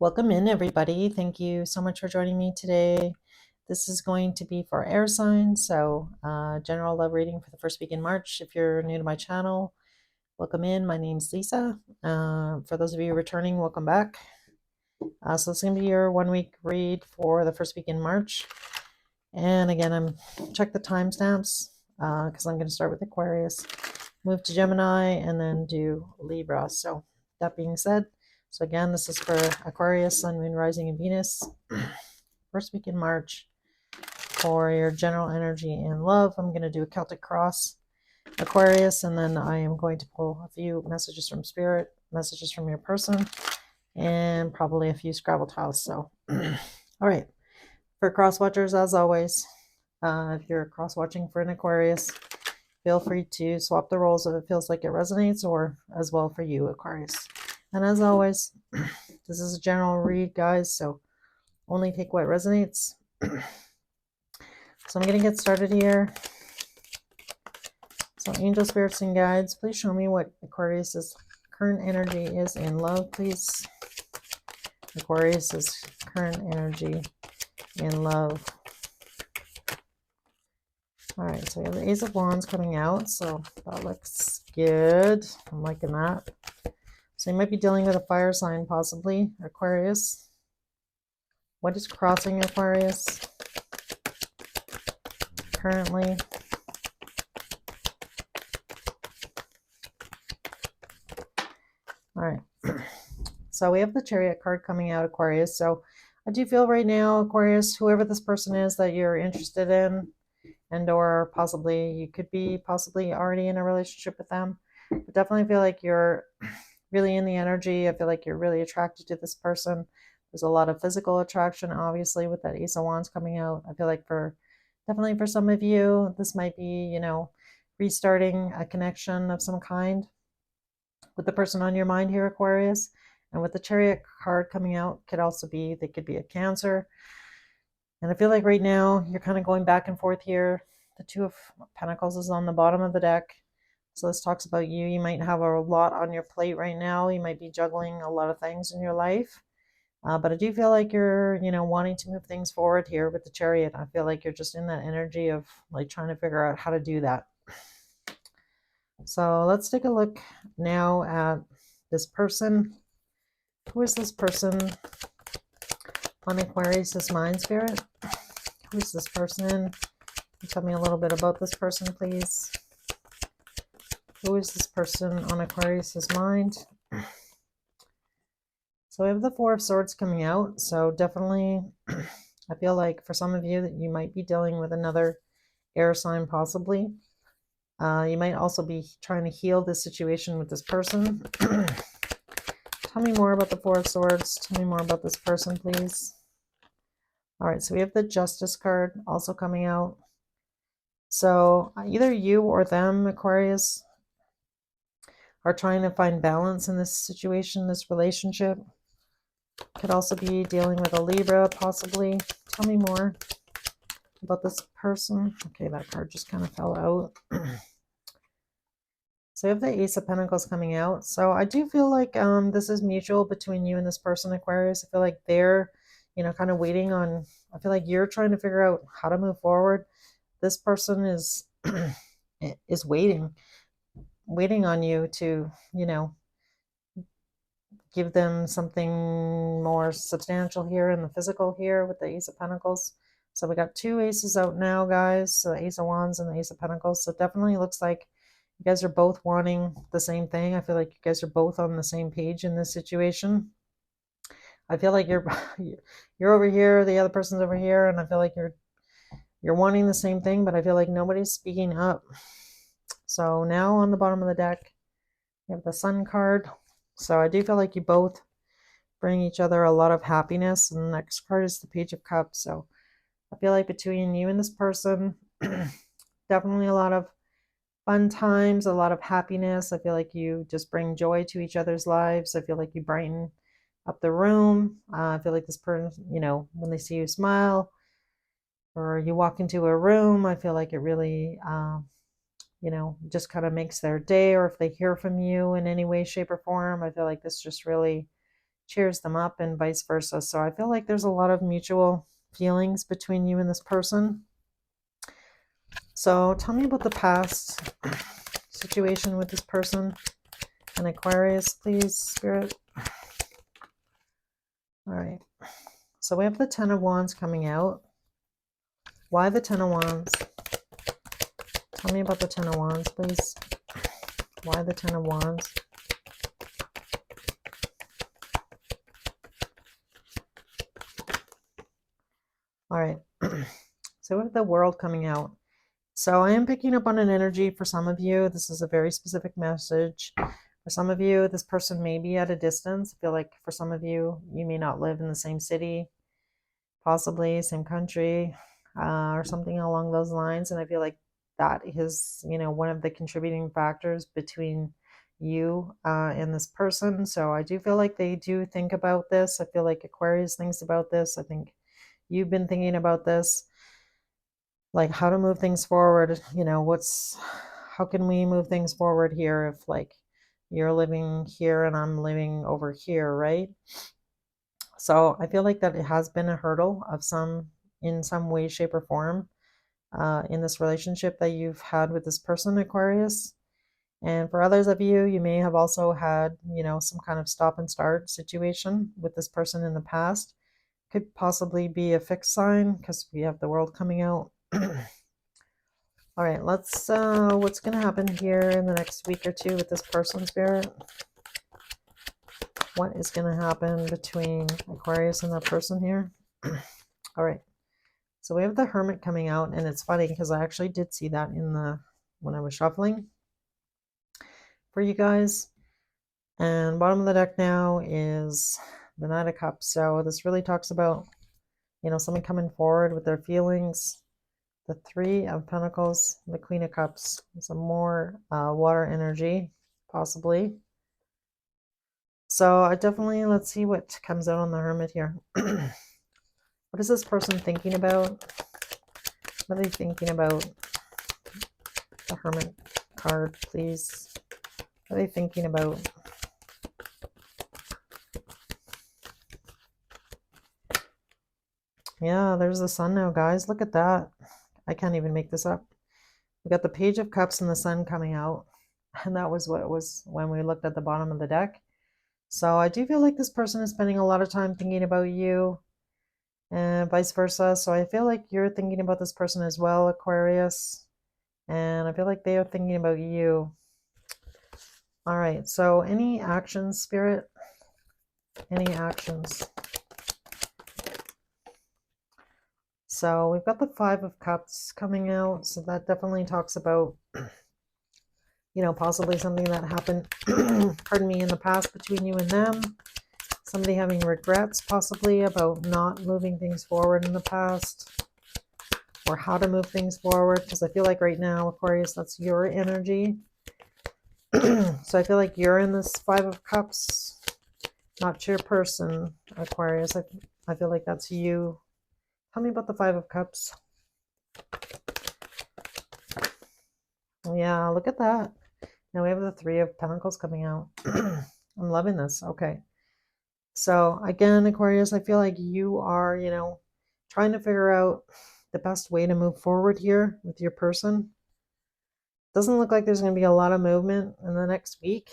Welcome in, everybody. Thank you so much for joining me today. This is going to be for air signs, so general love reading for the first week in March. If you're new to my channel, welcome in. My name's Lisa. For those of you returning, welcome back. So it's going to be your 1 week read for the first week in March. And again, check the timestamps because I'm going to start with Aquarius, move to Gemini, and then do Libra. So that being said, so again, this is for Aquarius, Sun, Moon, Rising, and Venus. First week in March for your general energy and love. I'm going to do a Celtic cross, Aquarius, and then I am going to pull a few messages from Spirit, messages from your person, and probably a few Scrabble tiles. So, all right. For cross watchers, as always, if you're cross watching for an Aquarius, feel free to swap the roles if it feels like it resonates, or as well for you, Aquarius. And as always, this is a general read, guys, so only take what resonates. So I'm going to get started here. So angel, spirits, and guides, please show me what Aquarius's current energy is in love, please. Aquarius's current energy in love. All right, so we have the Ace of Wands coming out, so that looks good. I'm liking that. So you might be dealing with a fire sign, possibly, Aquarius. What is crossing Aquarius currently? All right. So we have the Chariot card coming out, Aquarius. So I do feel right now, Aquarius, whoever this person is that you're interested in, and or possibly you could be possibly already in a relationship with them, but definitely feel like you're really in the energy. I feel like you're really attracted to this person. There's a lot of physical attraction, obviously, with that Ace of Wands coming out. I feel like definitely for some of you, this might be, restarting a connection of some kind with the person on your mind here, Aquarius. And with the Chariot card coming out, they could be a Cancer. And I feel like right now you're kind of going back and forth here. The Two of Pentacles is on the bottom of the deck. So this talks about you. You might have a lot on your plate right now. You might be juggling a lot of things in your life. But I do feel like you're, wanting to move things forward here with the Chariot. I feel like you're just in that energy of like trying to figure out how to do that. So let's take a look now at this person. Who is this person on Aquarius's mind, Spirit? Who is this person? Tell me a little bit about this person, please. Who is this person on Aquarius's mind? So we have the Four of Swords coming out. So definitely, I feel like for some of you that you might be dealing with another air sign, possibly. You might also be trying to heal this situation with this person. Tell me more about the Four of Swords. Tell me more about this person, please. All right, so we have the Justice card also coming out. So either you or them, Aquarius, are trying to find balance in this situation, this relationship. Could also be dealing with a Libra, possibly. Tell me more about this person. Okay, that card just kind of fell out. So we have the Ace of Pentacles coming out. So I do feel like this is mutual between you and this person, Aquarius. I feel like they're, kind of waiting on, I feel like you're trying to figure out how to move forward. This person is is waiting on you to, give them something more substantial here in the physical here with the Ace of Pentacles. So we got two aces out now, guys. So the Ace of Wands and the Ace of Pentacles. So it definitely looks like you guys are both wanting the same thing. I feel like you guys are both on the same page in this situation. I feel like you're over here, the other person's over here, and I feel like you're wanting the same thing, but I feel like nobody's speaking up. So now on the bottom of the deck, you have the Sun card. So I do feel like you both bring each other a lot of happiness. And the next card is the Page of Cups. So I feel like between you and this person, definitely a lot of fun times, a lot of happiness. I feel like you just bring joy to each other's lives. I feel like you brighten up the room. I feel like this person, when they see you smile or you walk into a room, I feel like it really, just kind of makes their day. Or if they hear from you in any way, shape, or form, I feel like this just really cheers them up and vice versa. So I feel like there's a lot of mutual feelings between you and this person. So tell me about the past situation with this person and Aquarius, please, Spirit. All right. So we have the Ten of Wands coming out. Why the Ten of Wands? Tell me about the Ten of Wands, please. Why the Ten of Wands? All right. So we have the World coming out. So I am picking up on an energy for some of you. This is a very specific message. For some of you, this person may be at a distance. I feel like for some of you, you may not live in the same city, possibly same country, or something along those lines. And I feel like that is, you know, one of the contributing factors between you and this person. So I do feel like they do think about this. I feel like Aquarius thinks about this. I think you've been thinking about this, like how to move things forward. You know, how can we move things forward here if like you're living here and I'm living over here, right? So I feel like that it has been a hurdle in some way, shape, or form in this relationship that you've had with this person, Aquarius. And for others of you, you may have also had, you know, some kind of stop and start situation with this person in the past. Could possibly be a fixed sign because we have the World coming out. All right, let's, what's going to happen here in the next week or two with this person, Spirit? What is going to happen between Aquarius and that person here? All right, so we have the Hermit coming out, and it's funny because I actually did see that when I was shuffling for you guys. And bottom of the deck now is the Knight of Cups. So this really talks about, you know, someone coming forward with their feelings. The Three of Pentacles, the Queen of Cups, some more water energy, possibly. So I definitely, let's see what comes out on the Hermit here. What is this person thinking about? What are they thinking about? The Hermit card, please. What are they thinking about? Yeah, there's the Sun now, guys. Look at that. I can't even make this up. We got the Page of Cups and the Sun coming out. And that was what it was when we looked at the bottom of the deck. So I do feel like this person is spending a lot of time thinking about you and vice versa. So I feel like you're thinking about this person as well, Aquarius. And I feel like they are thinking about you. All right. So any actions, Spirit? Any actions? So we've got the Five of Cups coming out. So that definitely talks about, you know, possibly something that happened, pardon me, in the past between you and them. Somebody having regrets possibly about not moving things forward in the past, or how to move things forward. Because I feel like right now, Aquarius, that's your energy. So I feel like you're in this Five of Cups, not your person, Aquarius. I feel like that's you. Tell me about the Five of Cups. Yeah, look at that. Now we have the Three of Pentacles coming out. I'm loving this. Okay. So again, Aquarius, I feel like you are, you know, trying to figure out the best way to move forward here with your person. Doesn't look like there's going to be a lot of movement in the next week.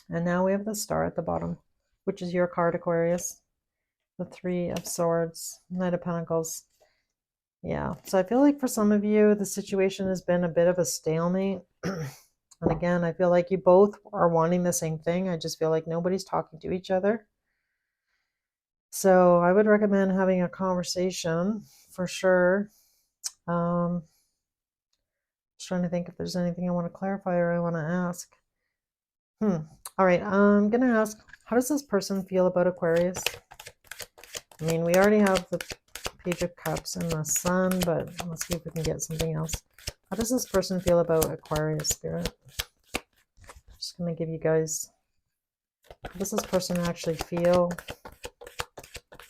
And now we have the Star at the bottom, which is your card, Aquarius. The Three of Swords, Knight of Pentacles. Yeah, so I feel like for some of you, the situation has been a bit of a stalemate. And again, I feel like you both are wanting the same thing. I just feel like nobody's talking to each other. So I would recommend having a conversation for sure. Just trying to think if there's anything I want to clarify or I want to ask. All right, I'm going to ask, how does this person feel about Aquarius? I mean, we already have the Page of Cups and the Sun, but let's see if we can get something else. How does this person feel about Aquarius, Spirit? Just going to give you guys, how does this person actually feel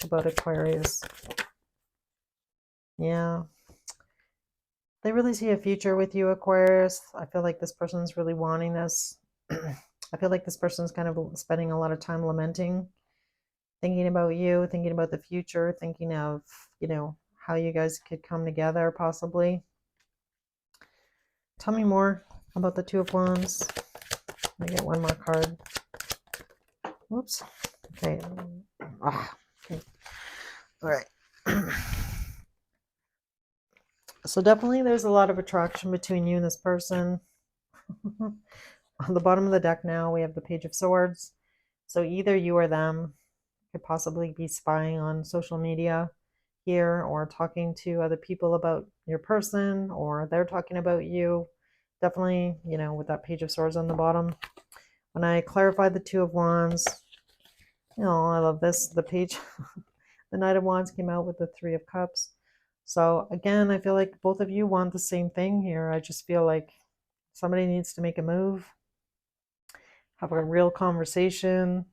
about Aquarius? Yeah. They really see a future with you, Aquarius. I feel like this person's really wanting this. I feel like this person's kind of spending a lot of time lamenting thinking about you, thinking about the future, thinking of, how you guys could come together possibly. Tell me more about the Two of Wands. Let me get one more card. Whoops. Okay. Okay. All right. So definitely there's a lot of attraction between you and this person. On the bottom of the deck now, we have the Page of Swords. So either you or them could possibly be spying on social media here, or talking to other people about your person, or they're talking about you. Definitely, with that Page of Swords on the bottom. When I clarified the Two of Wands, I love this. The page, the Knight of Wands came out with the Three of Cups. So again, I feel like both of you want the same thing here. I just feel like somebody needs to make a move, have a real conversation.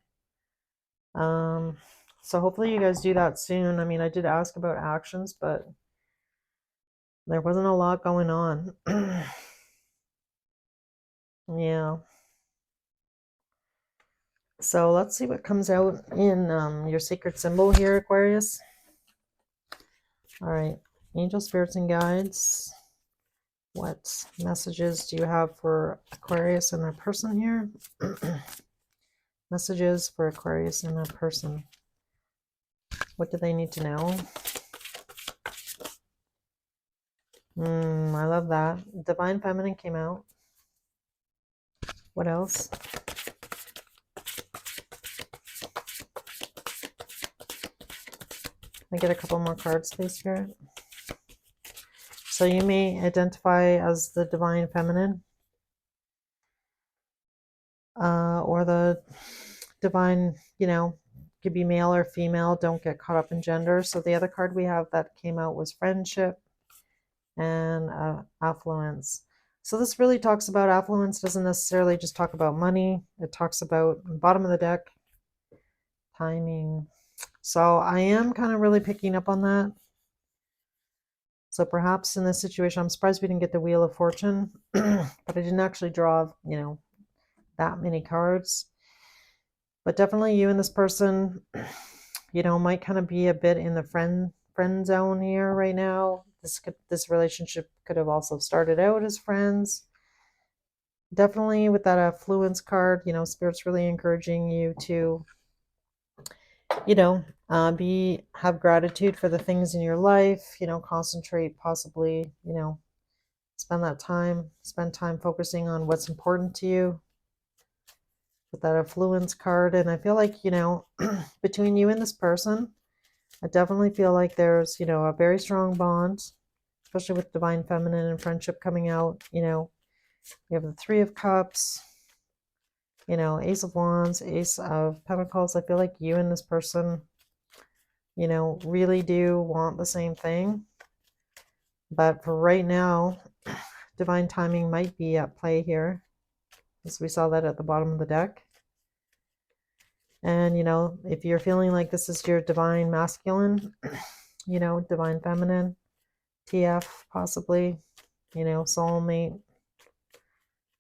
So hopefully you guys do that soon. I mean, I did ask about actions, but there wasn't a lot going on. Yeah. So let's see what comes out in your sacred symbol here, Aquarius. All right. Angel, spirits, and guides. What messages do you have for Aquarius and their person here? Messages for Aquarius and their person. What do they need to know? I love that. Divine Feminine came out. What else? I get a couple more cards, please, Spirit. So you may identify as the Divine Feminine, or the Divine, could be male or female. Don't get caught up in gender. So the other card we have that came out was Friendship and Affluence. So this really talks about affluence. Doesn't necessarily just talk about money. It talks about, bottom of the deck, timing. So I am kind of really picking up on that. So perhaps in this situation, I'm surprised we didn't get the Wheel of Fortune, but I didn't actually draw, that many cards. But definitely you and this person, might kind of be a bit in the friend zone here right now. This relationship could have also started out as friends. Definitely with that affluence card, Spirit's really encouraging you to, have gratitude for the things in your life, concentrate, possibly, spend time focusing on what's important to you with that affluence card. And I feel like, between you and this person, I definitely feel like there's, a very strong bond, especially with Divine Feminine and Friendship coming out. You have the Three of Cups, Ace of Wands, Ace of Pentacles. I feel like you and this person, really do want the same thing. But for right now, divine timing might be at play here, as we saw that at the bottom of the deck. And, if you're feeling like this is your divine masculine, divine feminine, TF possibly, soulmate,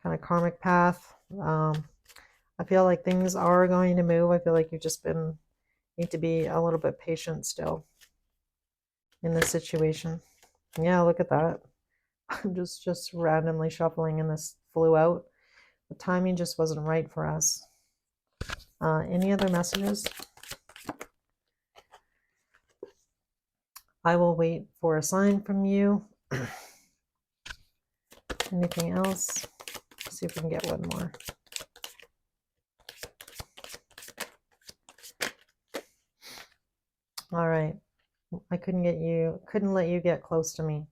kind of karmic path. I feel like things are going to move. I feel like you've just need to be a little bit patient still in this situation. Yeah, look at that. I'm just randomly shuffling and this flew out. The timing just wasn't right for us. Any other messages? I will wait for a sign from you. Anything else? Let's see if we can get one more. All right. I couldn't let you get close to me.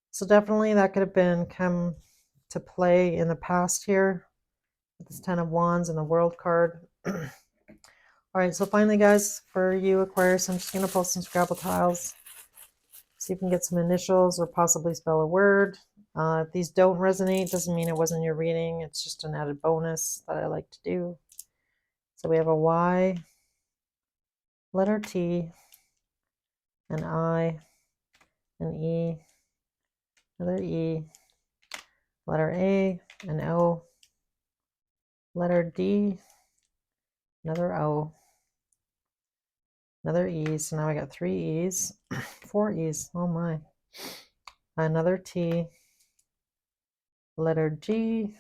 So definitely that could have come to play in the past here with this Ten of Wands and the World card. All right, so finally, guys, for you, Aquarius, I'm just going to pull some Scrabble tiles. See if we can get some initials or possibly spell a word. If these don't resonate, doesn't mean it wasn't your reading. It's just an added bonus that I like to do. So we have a Y, letter T, an I, an E, another E, letter A, an O, letter D, another O, Another E. So now I got 3 E's, 4 E's. Oh my. Another T, letter G,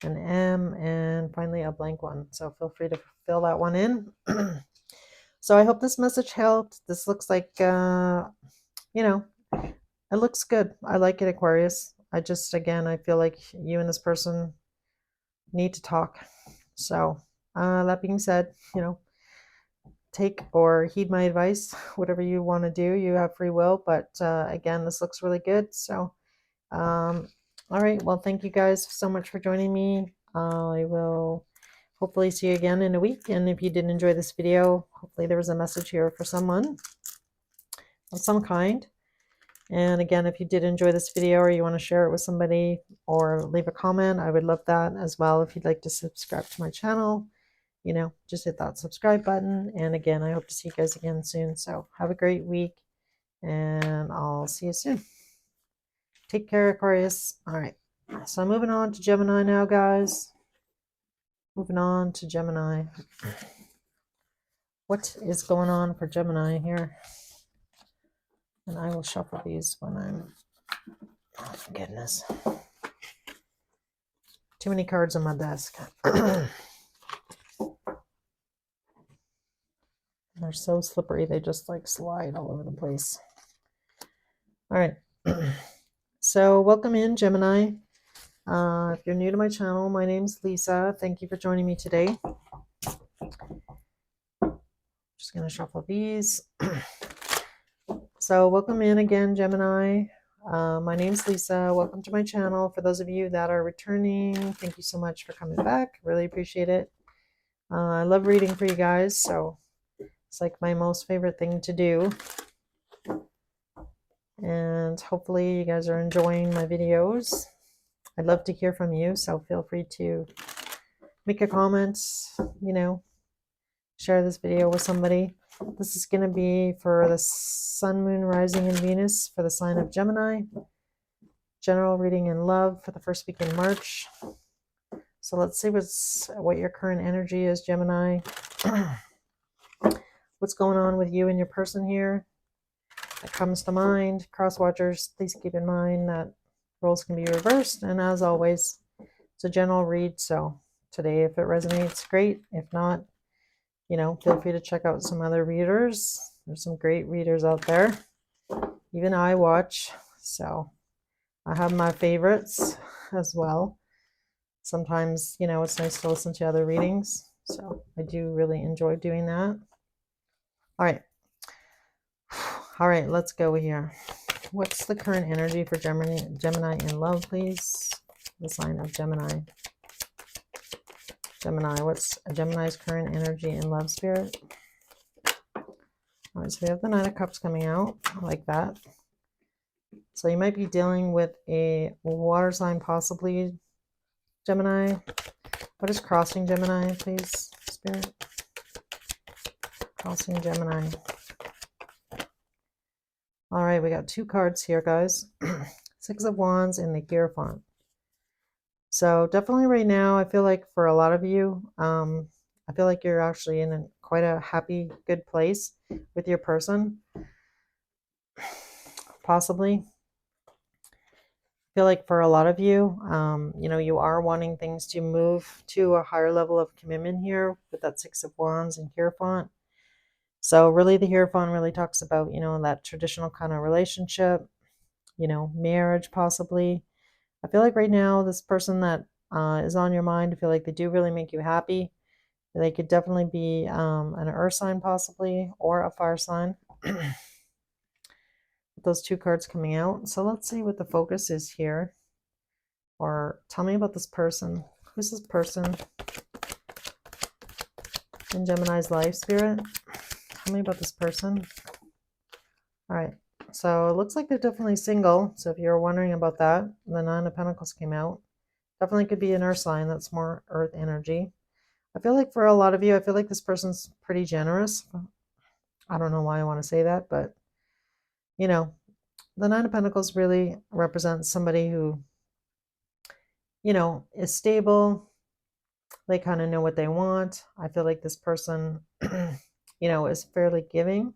an M, and finally a blank one. So feel free to fill that one in. So I hope this message helped. This looks like, you know, it looks good. I like it, Aquarius. Again, I feel like you and this person need to talk. So that being said, take or heed my advice, whatever you want to do. You have free will, but again, this looks really good. So, all right. Well, thank you guys so much for joining me. I will hopefully see you again in a week. And if you did enjoy this video, hopefully there was a message here for someone of some kind. And again, if you did enjoy this video or you want to share it with somebody or leave a comment, I would love that as well. If you'd like to subscribe to my channel, just hit that subscribe button. And again, I hope to see you guys again soon. So have a great week and I'll see you soon. Take care, Aquarius. All right. So I'm moving on to Gemini now, guys. Moving on to Gemini. What is going on for Gemini here? And I will shuffle these when I'm... Oh, goodness. Too many cards on my desk. They're so slippery. They just like slide all over the place. All right. So welcome in, Gemini. If you're new to my channel, my name's Lisa. Thank you for joining me today. Just going to shuffle these. So welcome in again, Gemini. My name's Lisa. Welcome to my channel. For those of you that are returning, thank you so much for coming back. Really appreciate it. I love reading for you guys, so it's like my most favorite thing to do. And hopefully you guys are enjoying my videos. I'd love to hear from you, so feel free to make a comment, share this video with somebody. This is going to be for the Sun, Moon, Rising, and Venus for the sign of Gemini. General reading in love for the first week in March. So let's see what your current energy is, Gemini. What's going on with you and your person here? That comes to mind. Cross watchers, please keep in mind that roles can be reversed. And as always, it's a general read. So today, if it resonates, great. If not, feel free to check out some other readers. There's some great readers out there. Even I watch. So I have my favorites as well. Sometimes, it's nice to listen to other readings. So I do really enjoy doing that. All right. All right, let's go here. What's the current energy for Gemini in love, please? The sign of Gemini. Gemini, what's Gemini's current energy in love, spirit? All right, so we have the Nine of Cups coming out. I like that. So you might be dealing with a water sign, possibly, Gemini. What is crossing Gemini, please, spirit? Crossing Gemini. All right, we got 2 cards here, guys. 6 of Wands and the Hierophant. So definitely right now, I feel like for a lot of you, I feel like you're actually in quite a happy, good place with your person. Possibly. I feel like for a lot of you, you are wanting things to move to a higher level of commitment here with that 6 of Wands and Hierophant. So really the Hierophant really talks about, that traditional kind of relationship, marriage possibly. I feel like right now this person that is on your mind, I feel like they do really make you happy. They could definitely be an earth sign possibly or a fire sign. Those 2 cards coming out. So let's see what the focus is here. Or tell me about this person. Who's this person in Gemini's life, spirit? Tell me about this person. All right. So it looks like they're definitely single. So if you're wondering about that, the Nine of Pentacles came out. Definitely could be an earth sign. That's more earth energy. I feel like for a lot of you, I feel like this person's pretty generous. I don't know why I want to say that, but, the Nine of Pentacles really represents somebody who, is stable. They kind of know what they want. I feel like this person you know, is fairly giving.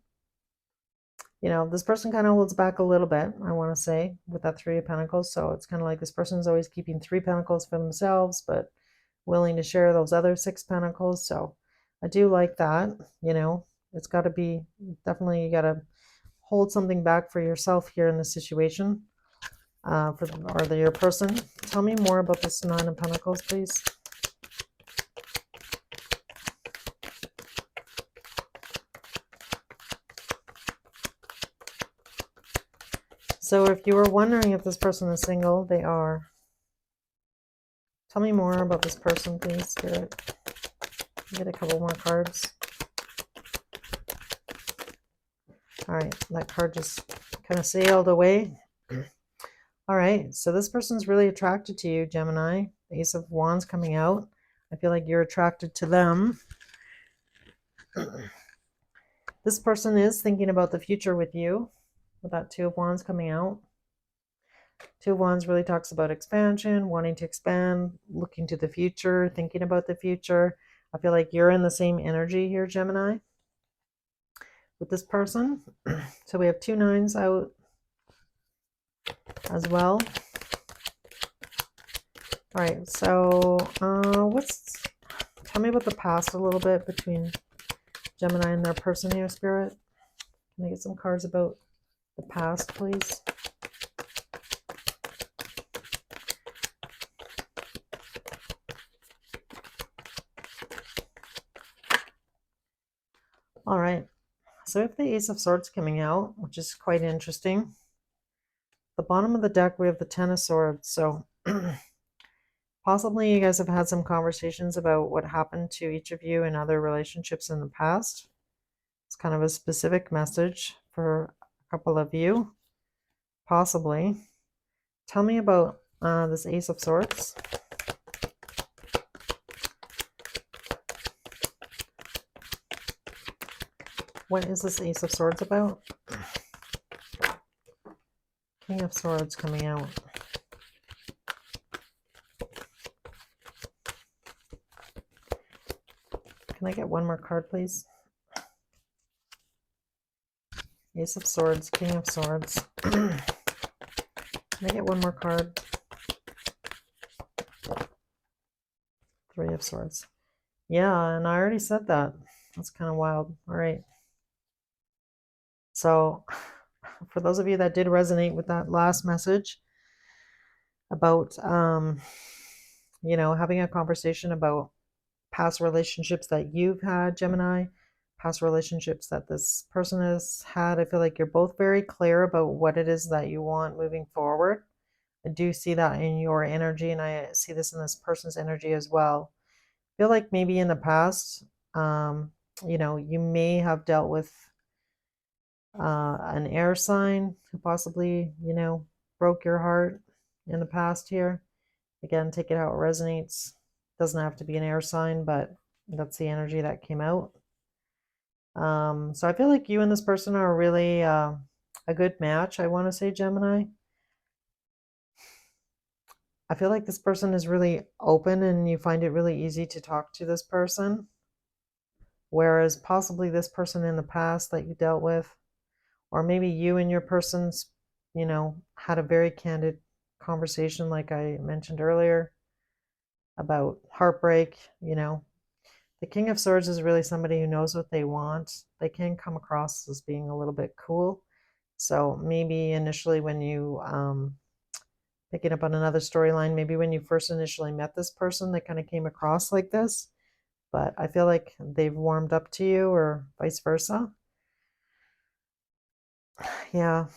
You know, this person kind of holds back a little bit, I want to say, with that Three of Pentacles. So it's kind of like this person is always keeping 3 pentacles for themselves, but willing to share those other 6 pentacles. So I do like that. You know, it's got to be, definitely you got to hold something back for yourself here in this situation, your person. Tell me more about this 9 of Pentacles, please. So if you were wondering if this person is single, they are. Tell me more about this person, please, Spirit. Get a couple more cards. All right, that card just kind of sailed away. All right, so this person's really attracted to you, Gemini. The Ace of Wands coming out. I feel like you're attracted to them. This person is thinking about the future with you, with that Two of Wands coming out. Two of Wands really talks about expansion, wanting to expand, looking to the future, thinking about the future. I feel like you're in the same energy here, Gemini, with this person. So we have 2 9s out as well. All right, so tell me about the past a little bit between Gemini and their person here, Spirit. Can I get some cards about the past, please? All right, so we have the Ace of Swords coming out, which is quite interesting. The bottom of the deck, we have the 10 of Swords. So possibly you guys have had some conversations about what happened to each of you in other relationships in the past. It's kind of a specific message for a couple of you, possibly. Tell me about this Ace of Swords. What is this Ace of Swords about? King of Swords coming out. Can I get one more card, please? Ace of Swords, King of Swords. Can I get one more card? 3 of Swords. Yeah, and I already said that. That's kind of wild. All right. So for those of you that did resonate with that last message about, you know, having a conversation about past relationships that you've had, Gemini, past relationships that this person has had, I feel like you're both very clear about what it is that you want moving forward. I do see that in your energy, and I see this in this person's energy as well. I feel like maybe in the past, you know, you may have dealt with an air sign who possibly, you know, broke your heart in the past here. Again, take it how it resonates. Doesn't have to be an air sign, but that's the energy that came out. So I feel like you and this person are really a good match, I want to say, Gemini. I feel like this person is really open and you find it really easy to talk to this person. Whereas possibly this person in the past that you dealt with, or maybe you and your person's, you know, had a very candid conversation, like I mentioned earlier, about heartbreak. You know, the King of Swords is really somebody who knows what they want. They can come across as being a little bit cool. So maybe initially when you, picking up on another storyline, maybe when you first initially met this person, they kind of came across like this. But I feel like they've warmed up to you, or vice versa. Yeah.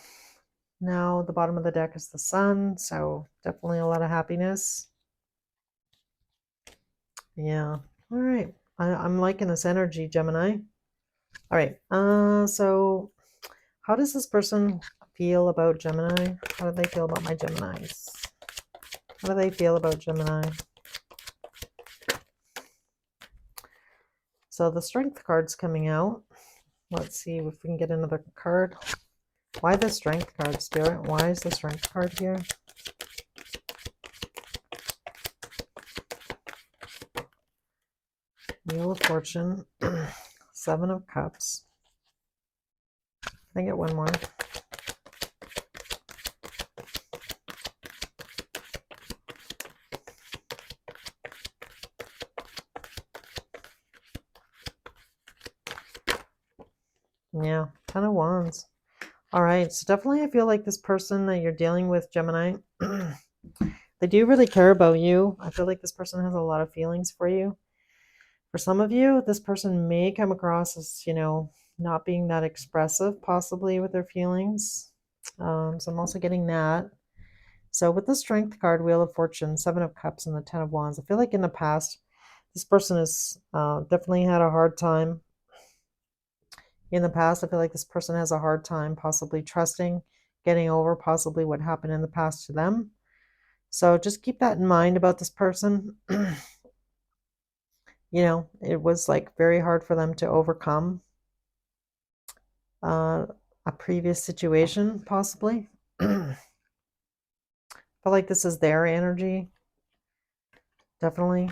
Now the bottom of the deck is the Sun, so definitely a lot of happiness. Yeah. All right. I'm liking this energy, Gemini. All right. So how does this person feel about Gemini? How do they feel about my Geminis? How do they feel about Gemini? So the Strength card's coming out. Let's see if we can get another card. Why the Strength card, Spirit? Why is the Strength card here? Wheel of Fortune. Seven of Cups. Can I get one more? Yeah, Ten of Wands. All right, so definitely I feel like this person that you're dealing with, Gemini, they do really care about you. I feel like this person has a lot of feelings for you. For some of you, this person may come across as, not being that expressive, possibly with their feelings. So I'm also getting that. So with the Strength card, Wheel of Fortune, Seven of Cups, and the Ten of Wands, I feel like in the past, this person has definitely had a hard time. In the past, I feel like this person has a hard time possibly trusting, getting over possibly what happened in the past to them. So just keep that in mind about this person. It was like very hard for them to overcome a previous situation, possibly. I feel like this is their energy. Definitely.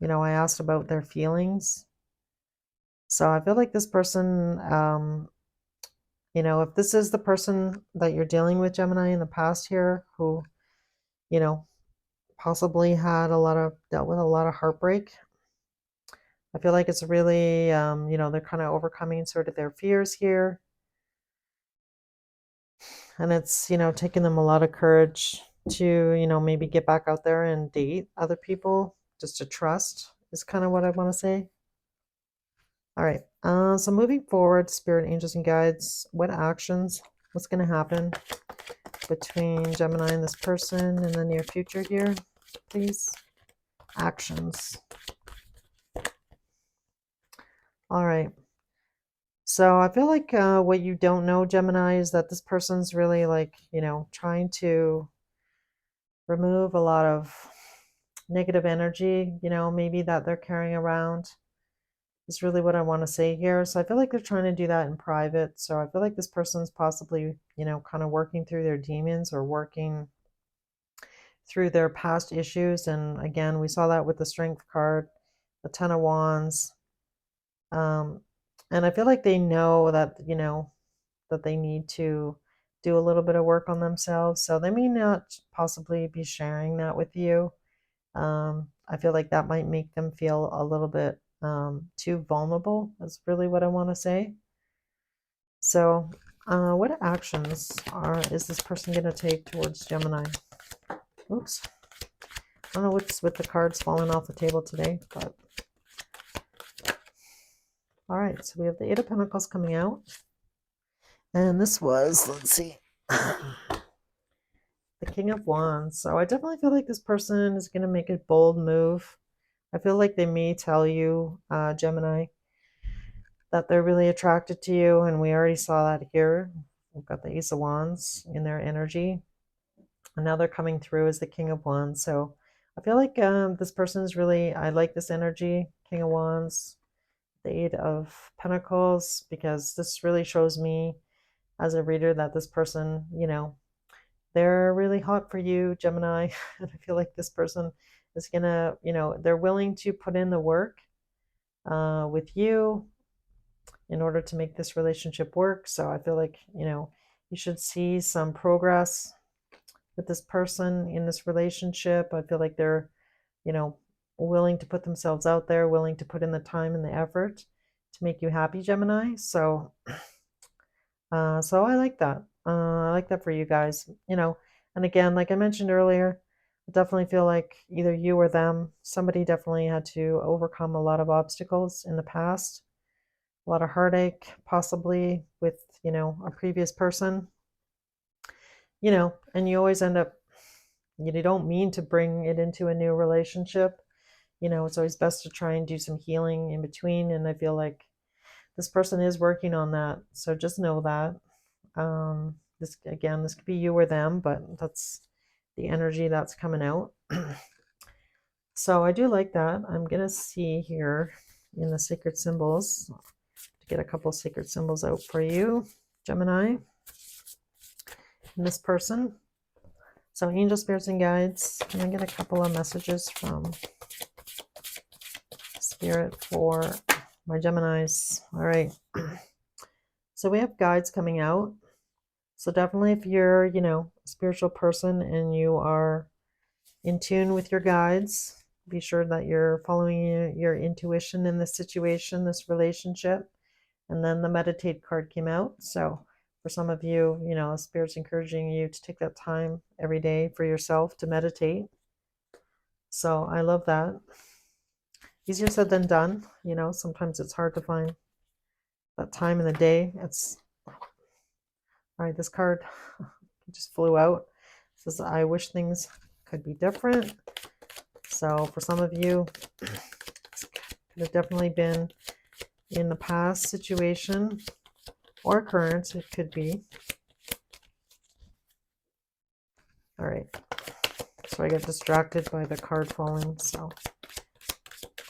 I asked about their feelings. So I feel like this person, if this is the person that you're dealing with, Gemini, in the past here, who, possibly dealt with a lot of heartbreak. I feel like it's really, they're kind of overcoming sort of their fears here. And it's, taking them a lot of courage to, maybe get back out there and date other people, just to trust is kind of what I want to say. All right. So moving forward, spirit, angels, and guides, what actions, what's going to happen between Gemini and this person in the near future here, please? Actions. All right. So I feel like what you don't know, Gemini, is that this person's really like, trying to remove a lot of negative energy, maybe that they're carrying around is really what I want to say here. So I feel like they're trying to do that in private. So I feel like this person's possibly, kind of working through their demons or working through their past issues. And again, we saw that with the Strength card, the Ten of Wands. And I feel like they know that, that they need to do a little bit of work on themselves. So they may not possibly be sharing that with you. I feel like that might make them feel a little bit too vulnerable, is really what I want to say. So what actions is this person going to take towards Gemini? Oops. I don't know what's with the cards falling off the table today, but all right, so we have the Eight of Pentacles coming out. And this was, let's see, the King of Wands. So I definitely feel like this person is going to make a bold move. I feel like they may tell you, Gemini, that they're really attracted to you. And we already saw that here. We've got the Ace of Wands in their energy. And now they're coming through as the King of Wands. So I feel like this person is really, I like this energy, King of Wands, the Eight of Pentacles, because this really shows me as a reader that this person, they're really hot for you, Gemini. And I feel like this person is gonna, they're willing to put in the work with you in order to make this relationship work. So I feel like, you should see some progress with this person in this relationship. I feel like they're, willing to put themselves out there, willing to put in the time and the effort to make you happy, Gemini. So so I like that. I like that for you guys, and again, like I mentioned earlier, I definitely feel like either you or them, somebody definitely had to overcome a lot of obstacles in the past, a lot of heartache, possibly with, a previous person, and you always end up, you don't mean to bring it into a new relationship. It's always best to try and do some healing in between. And I feel like this person is working on that. So just know that. This could be you or them, but that's the energy that's coming out. So I do like that. I'm going to see here in the sacred symbols to get a couple sacred symbols out for you, Gemini, and this person. So angel, spirits, and guides. Can I get a couple of messages from Spirit for my Geminis. All right. So we have guides coming out. So definitely if you're, a spiritual person and you are in tune with your guides, be sure that you're following your intuition in this situation, this relationship. And then the meditate card came out. So for some of you, Spirit's encouraging you to take that time every day for yourself to meditate. So I love that. Easier said than done. Sometimes it's hard to find that time in the day. It's all right. This card just flew out. It says, I wish things could be different. So for some of you, it's could have definitely been in the past situation or current. It could be. All right. So I get distracted by the card falling. So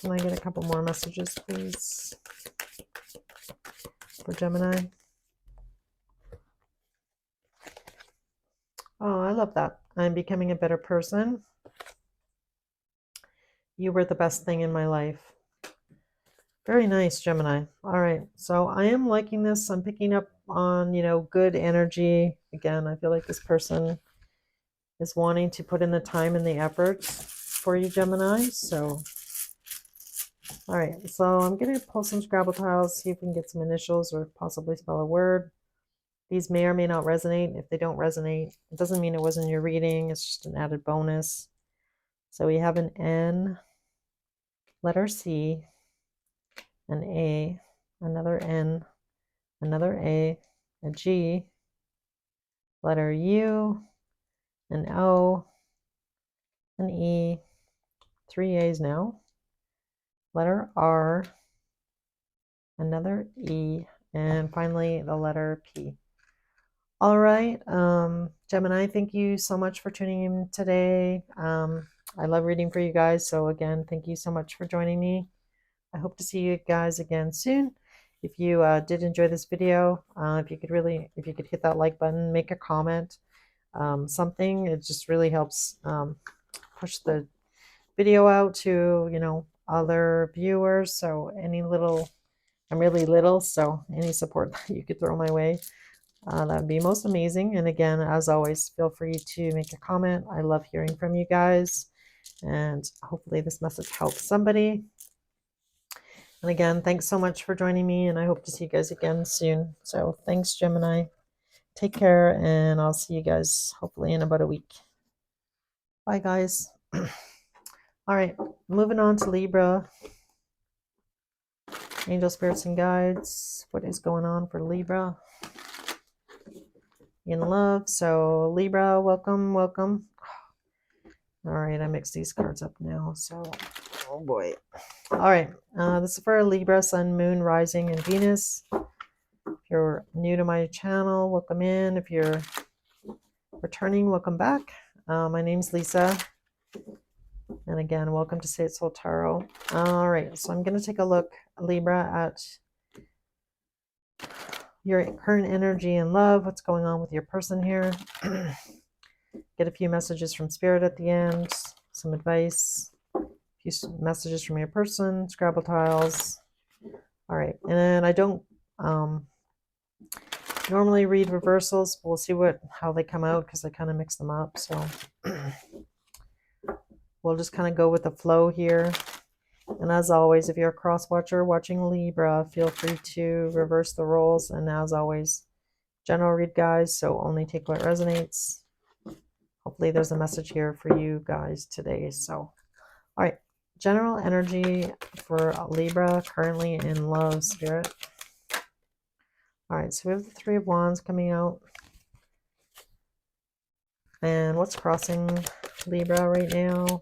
can I get a couple more messages, please, for Gemini? Oh, I love that. I'm becoming a better person. You were the best thing in my life. Very nice, Gemini. All right. So I am liking this. I'm picking up on, good energy. Again, I feel like this person is wanting to put in the time and the effort for you, Gemini. So, all right. So I'm going to pull some Scrabble tiles, see if we can get some initials or possibly spell a word. These may or may not resonate. If they don't resonate, it doesn't mean it wasn't your reading. It's just an added bonus. So we have an N, letter C, an A, another N, another A, a G, letter U, an O, an E, 3 A's now, letter R, another E, and finally the letter P. All right, Gemini, thank you so much for tuning in today. I love reading for you guys. So again, thank you so much for joining me. I hope to see you guys again soon. If you did enjoy this video, if you could hit that like button, make a comment, something, it just really helps push the video out to, other viewers. So I'm really little, so any support that you could throw my way, that would be most amazing. And again, as always, feel free to make a comment. I love hearing from you guys, and hopefully this message helps somebody. And again, thanks so much for joining me, and I hope to see you guys again soon. So thanks, Gemini. Take care, and I'll see you guys hopefully in about a week. Bye, guys. All right, moving on to Libra. Angel, spirits, and guides. What is going on for Libra? In love. So Libra, welcome, welcome. All right, I mixed these cards up now. So, oh boy. All right, this is for Libra, Sun, Moon, Rising, and Venus. If you're new to my channel, welcome in. If you're returning, welcome back. My name's Lisa. And again, welcome to Say It Soul Tarot. All right, so I'm going to take a look, Libra, at your current energy and love. What's going on with your person here? Get a few messages from Spirit at the end, some advice, a few messages from your person, Scrabble tiles. All right, and I don't normally read reversals. We'll see how they come out because I kind of mix them up. So we'll just kind of go with the flow here. And as always, if you're a cross watcher watching Libra, feel free to reverse the roles. And as always, general read, guys, so only take what resonates. Hopefully there's a message here for you guys today. So, all right, general energy for Libra currently in love, Spirit. All right, so we have the Three of Wands coming out. And what's crossing Libra right now?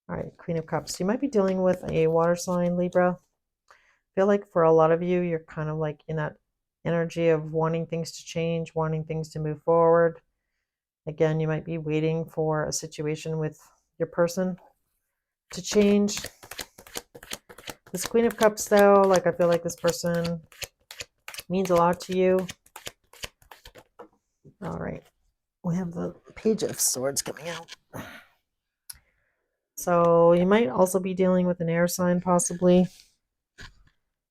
All right, Queen of Cups. You might be dealing with a water sign, Libra. I feel like for a lot of you, you're kind of like in that energy of wanting things to change, wanting things to move forward. Again, you might be waiting for a situation with your person to change. This Queen of Cups, though, like I feel like this person means a lot to you. All right. We have the Page of Swords coming out. So you might also be dealing with an air sign possibly.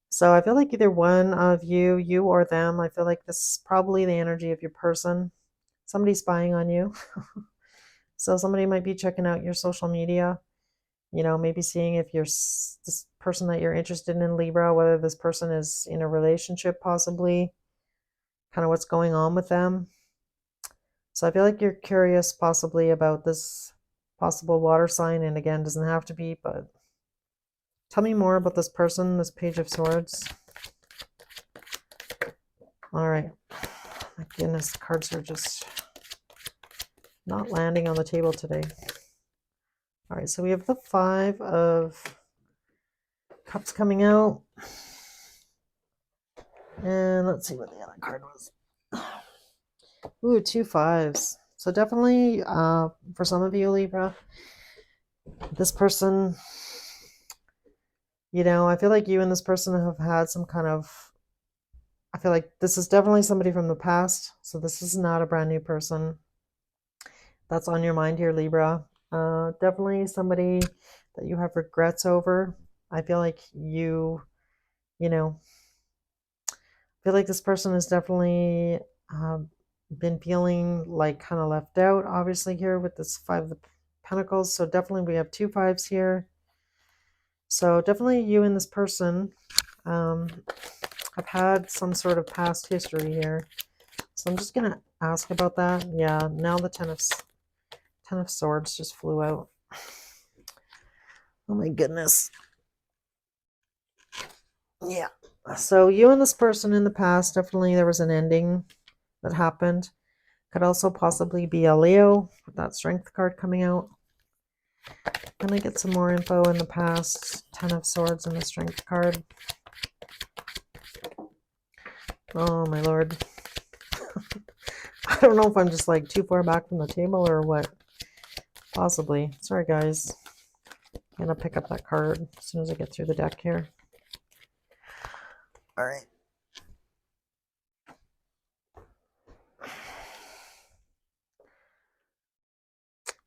So I feel like either one of you, you or them, I feel like this is probably the energy of your person. Somebody's spying on you. So somebody might be checking out your social media, maybe seeing if you're this person that you're interested in, Libra, whether this person is in a relationship possibly, kind of what's going on with them. So I feel like you're curious possibly about this possible water sign, and again, doesn't have to be, but tell me more about this person, this Page of Swords. All right. My goodness, the cards are just not landing on the table today. All right, so we have the Five of Cups coming out. And let's see what the other card was. Ooh, 2 5s. So definitely, for some of you, Libra, this person, I feel like you and this person have had some kind of, I feel like this is definitely somebody from the past. So this is not a brand new person that's on your mind here, Libra. Definitely somebody that you have regrets over. I feel like I feel like this person has definitely been feeling like kind of left out, obviously, here with this Five of Pentacles. So definitely we have 2 5s here. So definitely you and this person have had some sort of past history here. So I'm just going to ask about that. Yeah, now the Ten of Swords just flew out. Oh my goodness. Yeah. So you and this person in the past, definitely there was an ending that happened. Could also possibly be a Leo with that Strength card coming out. Can I get some more info in the past? Ten of Swords and the Strength card. Oh my lord. I don't know if I'm just like too far back from the table or what. Possibly. Sorry guys. I'm gonna pick up that card as soon as I get through the deck here. All right.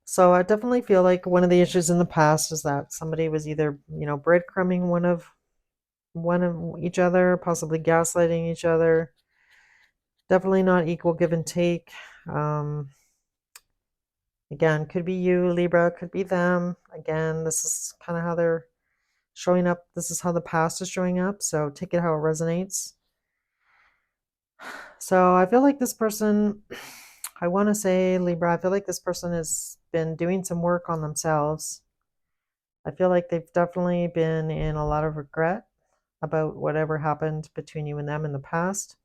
So I definitely feel like one of the issues in the past is that somebody was either, breadcrumbing one of each other, possibly gaslighting each other. Definitely not equal give and take. Again, could be you, Libra, could be them. Again, this is kind of how they're showing up. This is how the past is showing up. So take it how it resonates. So I feel like this person, I want to say, Libra, I feel like this person has been doing some work on themselves. I feel like they've definitely been in a lot of regret about whatever happened between you and them in the past.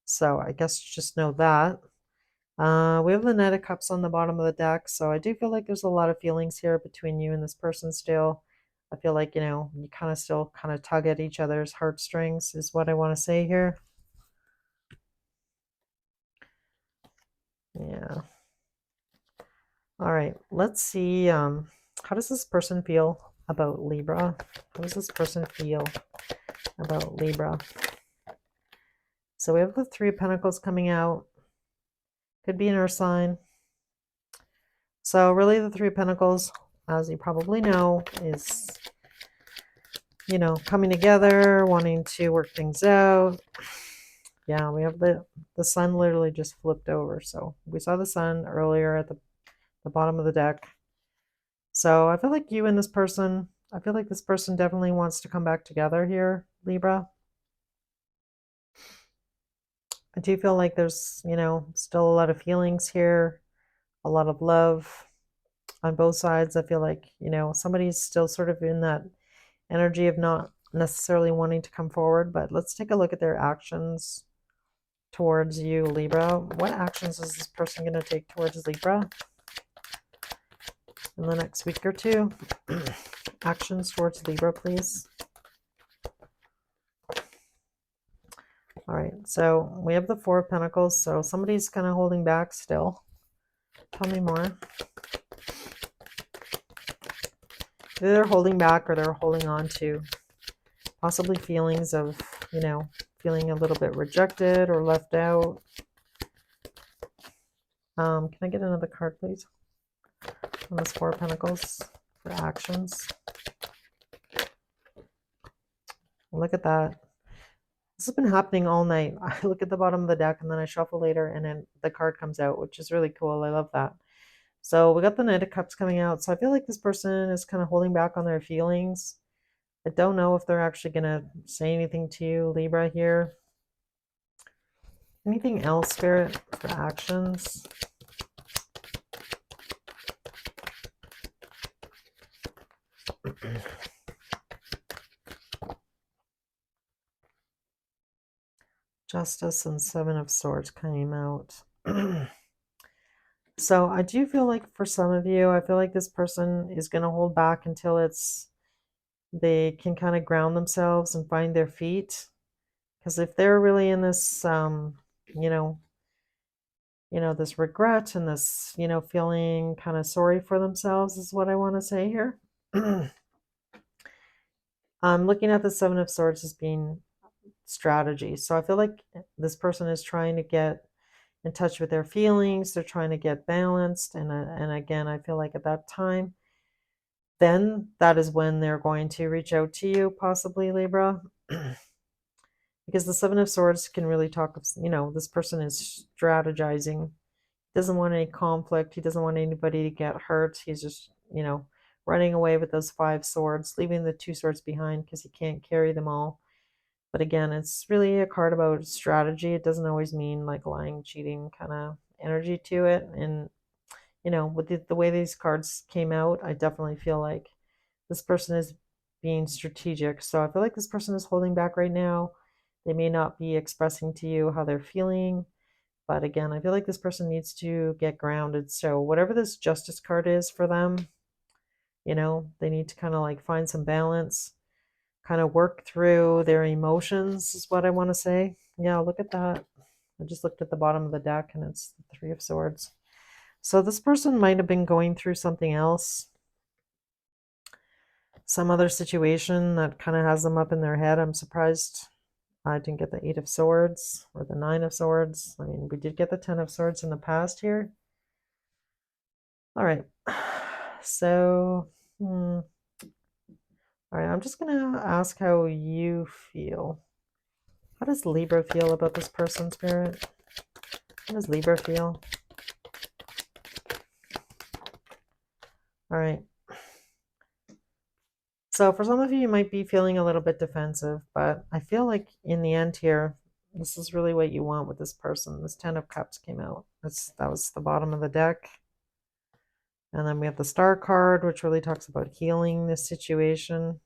So I guess just know that. We have the Knight of Cups on the bottom of the deck, so I do feel like there's a lot of feelings here between you and this person still. I feel like, you kind of still kind of tug at each other's heartstrings is what I want to say here. Yeah. All right, let's see. How does this person feel about Libra? How does this person feel about Libra? So we have the Three of Pentacles coming out. Could be an earth sign. So really the Three of Pentacles, as you probably know, is, coming together, wanting to work things out. Yeah, we have the sun literally just flipped over. So we saw the sun earlier at the bottom of the deck. So I feel like you and this person, I feel like this person definitely wants to come back together here, Libra. I do feel like there's, still a lot of feelings here, a lot of love on both sides. I feel like, somebody's still sort of in that energy of not necessarily wanting to come forward, but let's take a look at their actions towards you, Libra. What actions is this person going to take towards Libra in the next week or two? Actions towards Libra, please. All right, so we have the Four of Pentacles, so somebody's kind of holding back still. Tell me more. Either they're holding back or they're holding on to possibly feelings of, feeling a little bit rejected or left out. Can I get another card, please? On this Four of Pentacles. for actions. Look at that. This has been happening all night. I look at the bottom of the deck and then I shuffle later and then the card comes out, which is really cool. I love that. So we got the Knight of Cups coming out. So I feel like this person is kind of holding back on their feelings. I don't know if they're actually going to say anything to you, Libra, here. Anything else, Spirit, for actions? Justice and Seven of Swords came out. So I do feel like for some of you, I feel like this person is going to hold back until they can kind of ground themselves and find their feet. Because if they're really in this, this regret and this, feeling kind of sorry for themselves is what I want to say here. I'm looking at the Seven of Swords as being strategy. So I feel like this person is trying to get in touch with their feelings. They're trying to get balanced. And again, I feel like at that time, then that is when they're going to reach out to you, possibly, Libra. Because the Seven of Swords can really talk of, this person is strategizing. He doesn't want any conflict. He doesn't want anybody to get hurt. He's just, running away with those 5 swords, leaving the 2 swords behind because he can't carry them all. But again, it's really a card about strategy. It doesn't always mean like lying, cheating kind of energy to it. And, with the way these cards came out, I definitely feel like this person is being strategic. So I feel like this person is holding back right now. They may not be expressing to you how they're feeling. But again, I feel like this person needs to get grounded. So whatever this Justice card is for them, they need to kind of like find some balance, kind of work through their emotions is what I want to say. Yeah, look at that. I just looked at the bottom of the deck and it's the 3 of Swords. So this person might have been going through something else, some other situation that kind of has them up in their head. I'm surprised I didn't get the 8 of Swords or the 9 of Swords. I mean, we did get the 10 of Swords in the past here. All right. So, all right, I'm just going to ask how you feel. How does Libra feel about this person, Spirit? How does Libra feel? All right. So for some of you, you might be feeling a little bit defensive, but I feel like in the end here, this is really what you want with this person. This 10 of Cups came out. That was the bottom of the deck. And then we have the Star card, which really talks about healing this situation.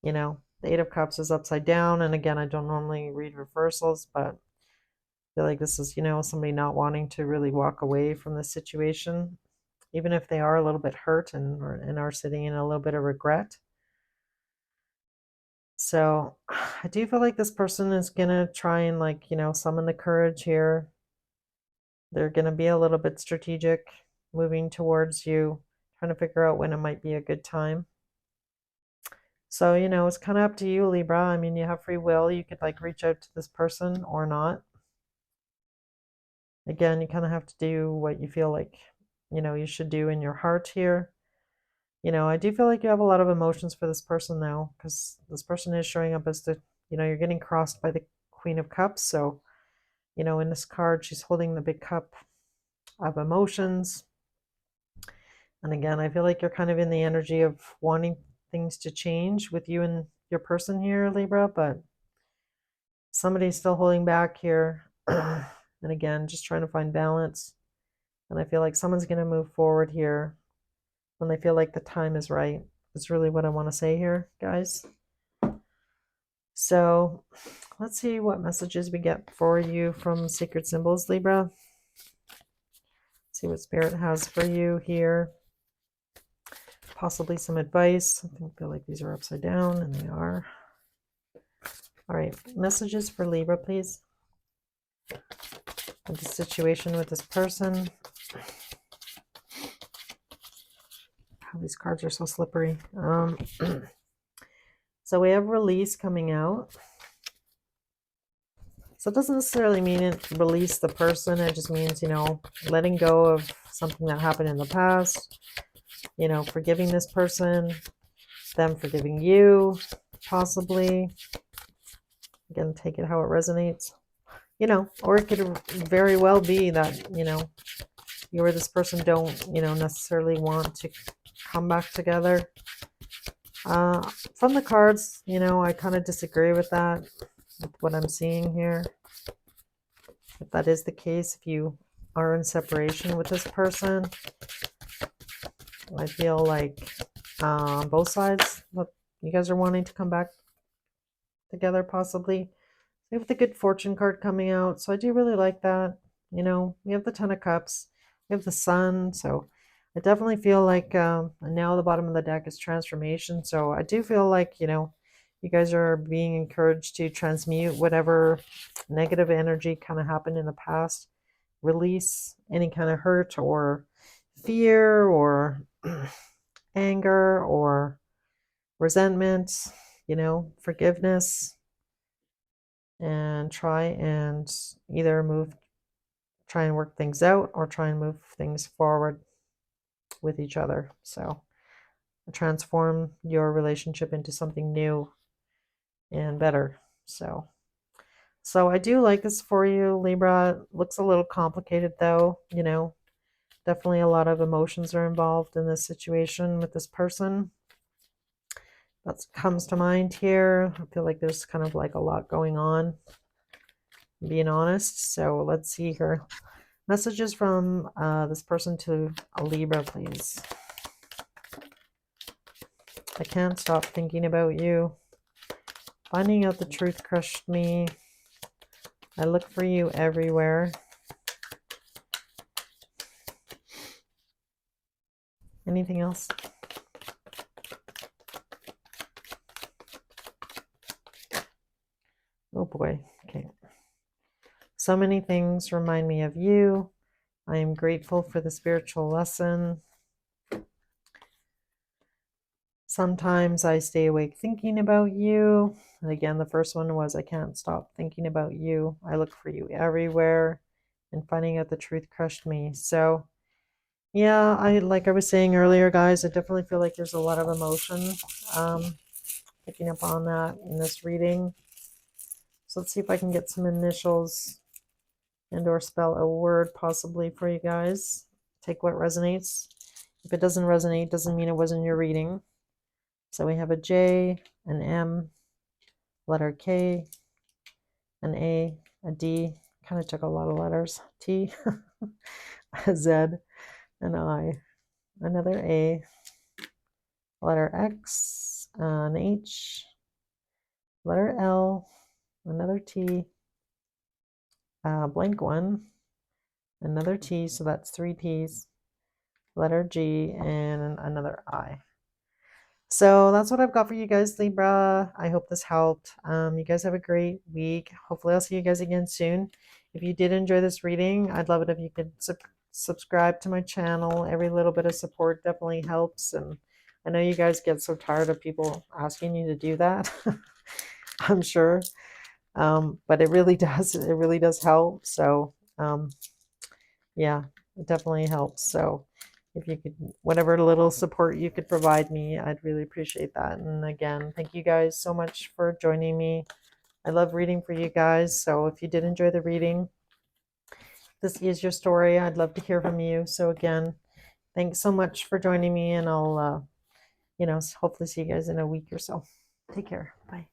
The 8 of Cups is upside down. And again, I don't normally read reversals, but I feel like this is, somebody not wanting to really walk away from the situation, even if they are a little bit hurt and are sitting in a little bit of regret. So I do feel like this person is going to try and summon the courage here. They're going to be a little bit strategic, moving towards you, trying to figure out when it might be a good time. So, it's kind of up to you, Libra. I mean, you have free will. You could reach out to this person or not. Again, you kind of have to do what you feel like, you should do in your heart here. I do feel like you have a lot of emotions for this person now, because this person is showing up as you're getting crossed by the Queen of Cups. So, in this card, she's holding the big cup of emotions. And again, I feel like you're kind of in the energy of wanting things to change with you and your person here, Libra, but somebody's still holding back here. And again, just trying to find balance. And I feel like someone's going to move forward here when they feel like the time is right. That's really what I want to say here, guys. So let's see what messages we get for you from Sacred Symbols, Libra. See what Spirit has for you here. Possibly some advice. I feel like these are upside down, and they are. All right, messages for Libra, please. And the situation with this person. Oh, these cards are so slippery. So we have release coming out. So it doesn't necessarily mean release the person. It just means, letting go of something that happened in the past. you know, forgiving this person, them forgiving you, possibly. Again, take it how it resonates. You know, or it could very well be that, you know, you or this person don't, you know, necessarily want to come back together. From the cards, you know, I kind of disagree with that, with what I'm seeing here. If that is the case, if you are in separation with this person, I feel like both sides, you guys are wanting to come back together, possibly. We have the good fortune card coming out, so I do really like that. You know, we have the Ten of Cups, we have the Sun, so I definitely feel like and now the bottom of the deck is transformation. So I do feel like, you know, you guys are being encouraged to transmute whatever negative energy kind of happened in the past, release any kind of hurt or fear or anger or resentment, you know, forgiveness, and try and either try and work things out or try and move things forward with each other. So transform your relationship into something new and better. So I do like this for you, Libra. It looks a little complicated though, you know. Definitely a lot of emotions are involved in this situation with this person. That comes to mind here. I feel like there's kind of like a lot going on, being honest. So let's see here. Messages from this person to a Libra, please. I can't stop thinking about you. Finding out the truth crushed me. I look for you everywhere. Anything else? Oh boy. Okay. So many things remind me of you. I am grateful for the spiritual lesson. Sometimes I stay awake thinking about you. And again, the first one was I can't stop thinking about you. I look for you everywhere. And finding out the truth crushed me. So yeah, like I was saying earlier, guys, I definitely feel like there's a lot of emotion picking up on that in this reading. So let's see if I can get some initials and or spell a word possibly for you guys. Take what resonates. If it doesn't resonate, doesn't mean it wasn't your reading. So we have a J, an M, letter K, an A, a D, kind of took a lot of letters, T, a Z, an I, another A, letter X, an H, letter L, another T, a blank one, another T, so that's 3 T's, letter G, and another I. So that's what I've got for you guys, Libra. I hope this helped. You guys have a great week. Hopefully I'll see you guys again soon. If you did enjoy this reading, I'd love it if you could subscribe to my channel. Every little bit of support definitely helps. And I know you guys get so tired of people asking you to do that. I'm sure. But it really does. It really does help. So yeah, it definitely helps. So if you could, whatever little support you could provide me, I'd really appreciate that. And again, thank you guys so much for joining me. I love reading for you guys. So if you did enjoy the reading, this is your story. I'd love to hear from you. So again, thanks so much for joining me, and I'll, hopefully see you guys in a week or so. Take care. Bye.